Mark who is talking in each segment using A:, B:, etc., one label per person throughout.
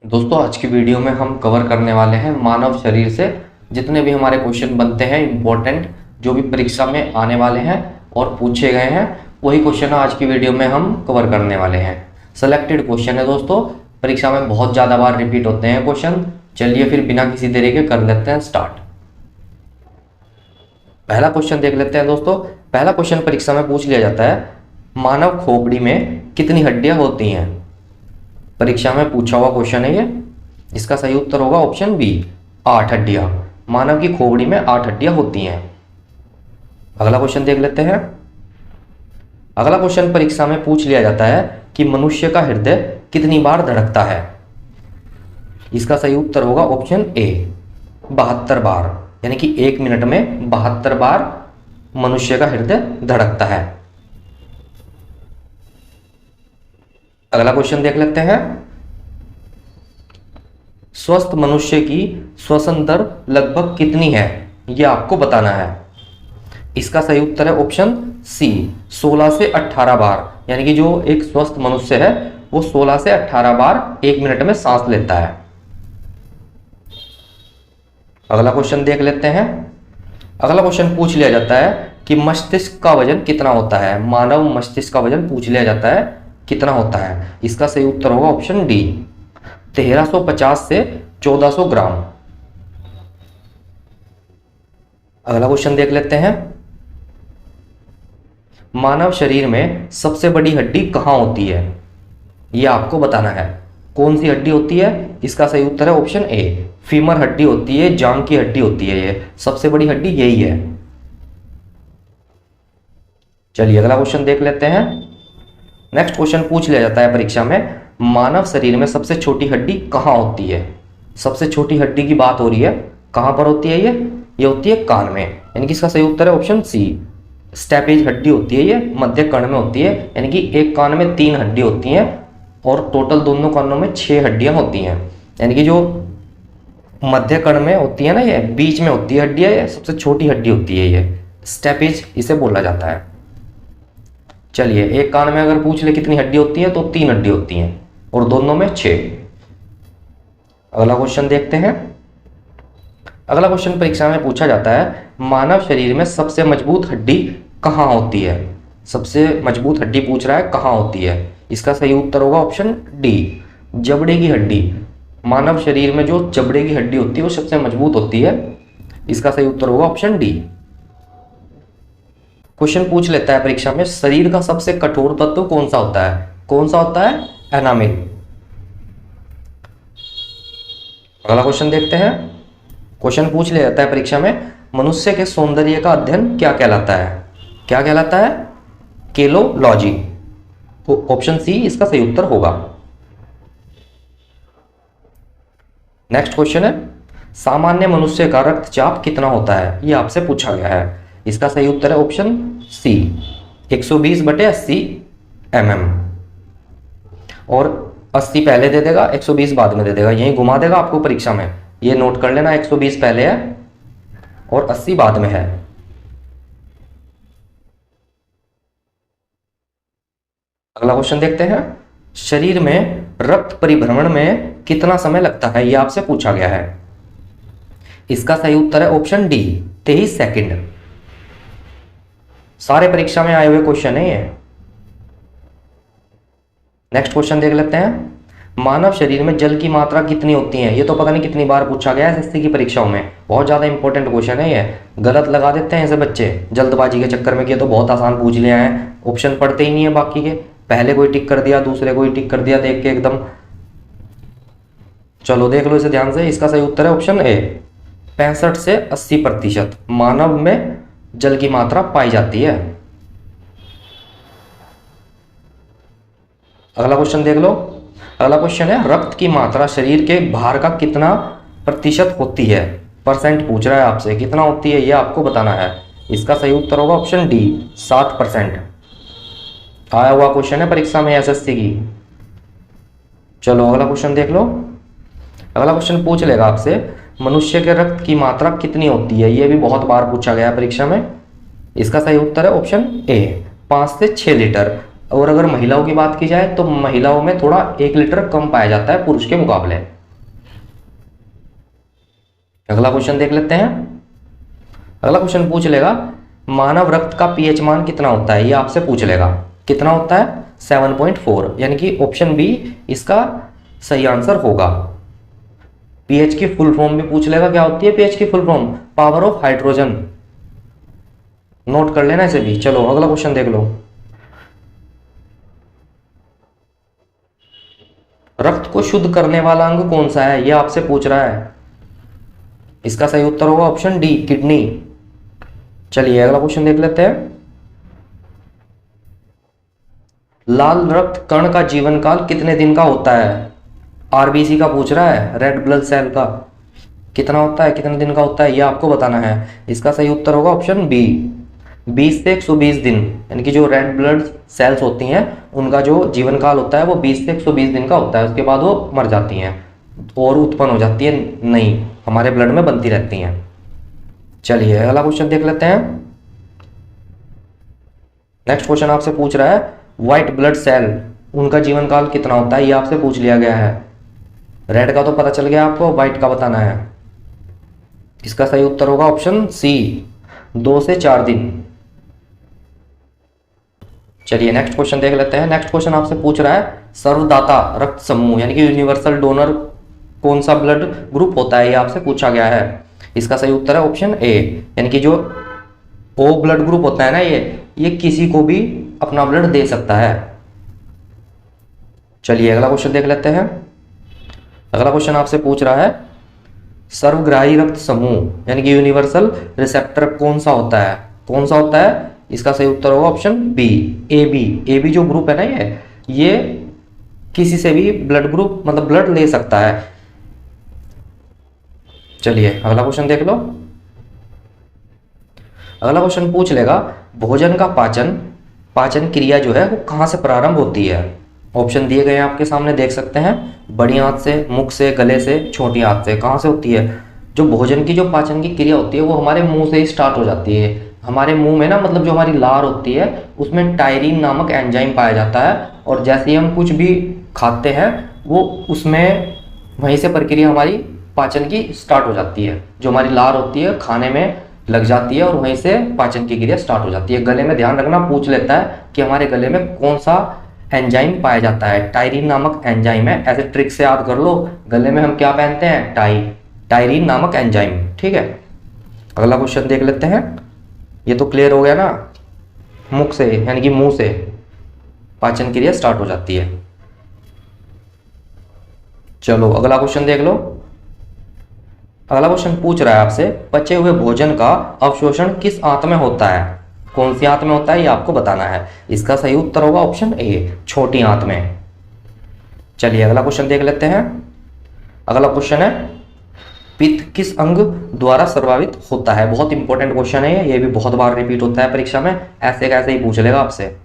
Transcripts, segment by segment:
A: दोस्तों आज की वीडियो में हम कवर करने वाले हैं मानव शरीर से जितने भी हमारे क्वेश्चन बनते हैं इम्पोर्टेंट जो भी परीक्षा में आने वाले हैं और पूछे गए हैं वही क्वेश्चन आज की वीडियो में हम कवर करने वाले हैं। सेलेक्टेड क्वेश्चन है दोस्तों, परीक्षा में बहुत ज़्यादा बार रिपीट होते हैं क्वेश्चन। चलिए फिर बिना किसी देरी के कर लेते हैं स्टार्ट। पहला क्वेश्चन देख लेते हैं दोस्तों। पहला क्वेश्चन परीक्षा में पूछ लिया जाता है, मानव खोपड़ी में कितनी हड्डियां होती हैं। परीक्षा में पूछा हुआ क्वेश्चन है ये। इसका सही उत्तर होगा ऑप्शन बी, 8 हड्डियां। मानव की खोपड़ी में 8 हड्डियां होती हैं। अगला क्वेश्चन देख लेते हैं। अगला क्वेश्चन परीक्षा में पूछ लिया जाता है कि मनुष्य का हृदय कितनी बार धड़कता है। इसका सही उत्तर होगा ऑप्शन ए, 72 बार, यानी कि 1 मिनट में 72 बार मनुष्य का हृदय धड़कता है। अगला क्वेश्चन देख लेते हैं। स्वस्थ मनुष्य की श्वसन दर लगभग कितनी है, यह आपको बताना है। इसका सही उत्तर है ऑप्शन सी, 16 से 18 बार, यानी कि जो एक स्वस्थ मनुष्य है वो 16 से 18 बार 1 मिनट में सांस लेता है। अगला क्वेश्चन देख लेते हैं। अगला क्वेश्चन पूछ लिया जाता है कि मस्तिष्क का वजन कितना होता है। मानव मस्तिष्क का वजन पूछ लिया जाता है कितना होता है। इसका सही उत्तर होगा ऑप्शन डी, 1350 से 1400 ग्राम। अगला क्वेश्चन देख लेते हैं। मानव शरीर में सबसे बड़ी हड्डी कहां होती है, यह आपको बताना है। कौन सी हड्डी होती है? इसका सही उत्तर है ऑप्शन ए, फीमर हड्डी होती है, जांघ की हड्डी होती है। ये सबसे बड़ी हड्डी यही है। चलिए अगला क्वेश्चन देख लेते हैं। नेक्स्ट क्वेश्चन पूछ लिया जाता है परीक्षा में, मानव शरीर में सबसे छोटी हड्डी कहाँ होती है। सबसे छोटी हड्डी की बात हो रही है, कहाँ पर होती है ये होती है कान में, यानी कि इसका सही उत्तर है ऑप्शन सी, स्टेपेज हड्डी होती है। ये मध्य कर्ण में होती है, यानी कि एक कान में 3 हड्डी होती हैं और टोटल दोनों कानों में 6 हड्डियां होती हैं। यानी कि जो मध्य कर्ण में होती है ना, ये बीच में होती है हड्डियां, ये सबसे छोटी हड्डी होती है, ये स्टेपेज इसे बोला जाता है। चलिए एक कान में अगर पूछ ले कितनी हड्डी होती है तो 3 हड्डी होती हैं और दोनों में 6। अगला क्वेश्चन देखते हैं। अगला क्वेश्चन परीक्षा में पूछा जाता है, मानव शरीर में सबसे मजबूत हड्डी कहाँ होती है। सबसे मजबूत हड्डी पूछ रहा है कहाँ होती है। इसका सही उत्तर होगा ऑप्शन डी, जबड़े की हड्डी। मानव शरीर में जो जबड़े की हड्डी होती है वो सबसे मजबूत होती है। इसका सही उत्तर होगा ऑप्शन डी। क्वेश्चन पूछ लेता है परीक्षा में, शरीर का सबसे कठोर तत्व कौन सा होता है। कौन सा होता है? एनामिल। अगला क्वेश्चन देखते हैं। क्वेश्चन पूछ लिया जाता है परीक्षा में, मनुष्य के सौंदर्य का अध्ययन क्या कहलाता है। क्या कहलाता है? केलोलॉजी। ऑप्शन सी इसका सही उत्तर होगा। नेक्स्ट क्वेश्चन है, सामान्य मनुष्य का रक्तचाप कितना होता है, यह आपसे पूछा गया है। इसका सही उत्तर है ऑप्शन सी, 120/80 mm। और 80 पहले दे देगा, 120 बाद में दे देगा, यही घुमा देगा आपको परीक्षा में। ये नोट कर लेना, 120 पहले है और 80 बाद में है। अगला क्वेश्चन देखते हैं। शरीर में रक्त परिभ्रमण में कितना समय लगता है, यह आपसे पूछा गया है। इसका सही उत्तर है ऑप्शन डी, 23 सेकंड। सारे परीक्षा में आए हुए क्वेश्चन है ये। नेक्स्ट क्वेश्चन देख लेते हैं। मानव शरीर में जल की मात्रा कितनी होती है, ये तो पता नहीं कितनी बार पूछा गया है एसएससी की परीक्षाओं में। बहुत ज्यादा इंपॉर्टेंट क्वेश्चन है ये, गलत लगा देते हैं ऐसे बच्चे जल्दबाजी के चक्कर में कि तो बहुत आसान पूछ लिया है, ऑप्शन पढ़ते ही नहीं है बाकी के, पहले कोई टिक कर दिया दूसरे कोई टिक कर दिया देख के एकदम। चलो देख लो इसे ध्यान से। इसका सही उत्तर है ऑप्शन ए, 65 से 80% मानव में जल की मात्रा पाई जाती है। अगला क्वेश्चन देख लो। अगला क्वेश्चन है, रक्त की मात्रा शरीर के भार का कितना प्रतिशत होती है। परसेंट पूछ रहा है आपसे, कितना होती है यह आपको बताना है। इसका सही उत्तर होगा ऑप्शन डी, 7%। आया हुआ क्वेश्चन है परीक्षा में एसएससी की। चलो अगला क्वेश्चन देख लो। अगला क्वेश्चन पूछ लेगा आपसे, मनुष्य के रक्त की मात्रा कितनी होती है। यह भी बहुत बार पूछा गया है परीक्षा में। इसका सही उत्तर है ऑप्शन ए, 5 से 6 लीटर। और अगर महिलाओं की बात की जाए तो महिलाओं में थोड़ा 1 लीटर कम पाया जाता है पुरुष के मुकाबले। अगला क्वेश्चन देख लेते हैं। अगला क्वेश्चन पूछ लेगा मानव रक्त का पीएच मान कितना होता है, ये आपसे पूछ लेगा। कितना होता है? 7.4, यानी कि ऑप्शन बी इसका सही आंसर होगा। पीएच की फुल फॉर्म भी पूछ लेगा, क्या होती है पीएच की full form? Power of hydrogen. Note कर लेना इसे भी। चलो अगला क्वेश्चन देख लो। रक्त को शुद्ध करने वाला अंग कौन सा है, ये आपसे पूछ रहा है। इसका सही उत्तर होगा ऑप्शन डी, किडनी। चलिए अगला क्वेश्चन देख लेते हैं। लाल रक्त कण का जीवन काल कितने दिन का होता है? आरबीसी का पूछ रहा है, रेड ब्लड सेल का। कितना होता है, कितने दिन का होता है, ये आपको बताना है। इसका सही उत्तर होगा ऑप्शन बी, 20 से 120 दिन। यानी कि जो रेड ब्लड सेल्स होती हैं उनका जो जीवन काल होता है वो 20 से 120 दिन का होता है। उसके बाद वो मर जाती हैं और उत्पन्न हो जाती है नहीं, हमारे ब्लड में बनती रहती हैं। चलिए अगला क्वेश्चन देख लेते हैं। नेक्स्ट क्वेश्चन आपसे पूछ रहा है व्हाइट ब्लड सेल, उनका जीवन काल कितना होता है, ये आपसे पूछ लिया गया है। रेड का तो पता चल गया आपको, व्हाइट का बताना है। इसका सही उत्तर होगा ऑप्शन सी, 2 से 4 दिन। चलिए नेक्स्ट क्वेश्चन देख लेते हैं। नेक्स्ट क्वेश्चन आपसे पूछ रहा है सर्वदाता रक्त समूह यानी कि यूनिवर्सल डोनर कौन सा ब्लड ग्रुप होता है, ये आपसे पूछा गया है। इसका सही उत्तर है ऑप्शन ए, यानी कि जो ओ ब्लड ग्रुप होता है ना, ये किसी को भी अपना ब्लड दे सकता है। चलिए अगला क्वेश्चन देख लेते हैं। अगला क्वेश्चन आपसे पूछ रहा है सर्वग्राही रक्त समूह यानी कि यूनिवर्सल रिसेप्टर कौन सा होता है, कौन सा होता है? इसका सही उत्तर होगा option B, A B. A B जो ग्रुप है ना, ये किसी से भी ब्लड ग्रुप मतलब ब्लड ले सकता है। चलिए अगला क्वेश्चन देख लो। अगला क्वेश्चन पूछ लेगा भोजन का पाचन क्रिया जो है वो कहां से प्रारंभ होती है। ऑप्शन दिए गए हैं आपके सामने, देख सकते हैं। बड़ी आंत से, मुख से, गले से, छोटी आंत से। कहां से होती है? जो भोजन की जो पाचन की क्रिया होती है वो हमारे मुंह से ही स्टार्ट हो जाती है। हमारे मुंह में ना मतलब जो हमारी लार होती है उसमें टायरीन नामक एंजाइम पाया जाता है, और जैसे ही हम कुछ भी खाते हैं वो उसमें वहीं से प्रक्रिया हमारी पाचन की स्टार्ट हो जाती है। जो हमारी लार होती है खाने में लग जाती है और वहीं से पाचन की क्रिया स्टार्ट हो जाती है। गले में ध्यान रखना, पूछ लेता है कि हमारे गले में कौन सा एंजाइम पाया जाता है। टायरीन नामक एंजाइम है, ऐसे ट्रिक से याद कर लो। गले में हम क्या पहनते हैं? टायरीन नामक एंजाइम। ठीक है, अगला क्वेश्चन देख लेते हैं। ये तो क्लियर हो गया ना, मुख से यानी कि मुंह से पाचन क्रिया स्टार्ट हो जाती है। चलो अगला क्वेश्चन देख लो। अगला क्वेश्चन पूछ रहा है आपसे पचे हुए भोजन का अवशोषण किस आंत में होता है, कौन सी आंत में होता है, ये आपको बताना है। इसका सही उत्तर होगा ऑप्शन ए, छोटी आंत में। चलिए अगला क्वेश्चन देख लेते हैं। अगला क्वेश्चन है पित्त किस अंग द्वारा प्रभावित होता है। बहुत इंपॉर्टेंट क्वेश्चन है ये भी बहुत बार रिपीट होता है परीक्षा में, ऐसे कैसे ही पूछ लेगा आपसे।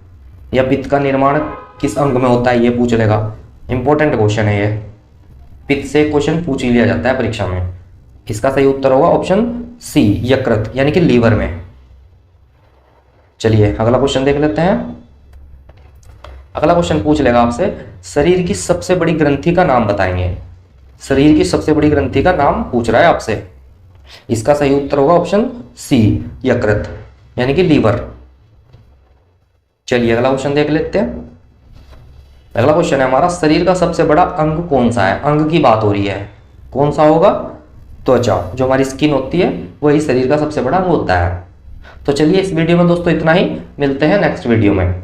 A: या पित्त का निर्माण किस अंग में होता है ये पूछ लेगा। इंपॉर्टेंट क्वेश्चन है ये, पित्त से क्वेश्चन पूछ ही लिया जाता है परीक्षा में। इसका सही उत्तर होगा ऑप्शन सी, यकृत यानी कि लीवर में। चलिए अगला क्वेश्चन देख लेते हैं। अगला क्वेश्चन पूछ लेगा आपसे शरीर की सबसे बड़ी ग्रंथि का नाम बताएंगे। शरीर की सबसे बड़ी ग्रंथि का नाम पूछ रहा है आपसे। इसका सही उत्तर होगा ऑप्शन सी, यकृत यानी कि लीवर। चलिए अगला क्वेश्चन देख लेते हैं। अगला क्वेश्चन है हमारा शरीर का सबसे बड़ा अंग कौन सा है। अंग की बात हो रही है, कौन सा होगा? त्वचा, जो हमारी स्किन होती है वही शरीर का सबसे बड़ा अंग होता है। तो चलिए इस वीडियो में दोस्तों इतना ही, मिलते हैं नेक्स्ट वीडियो में।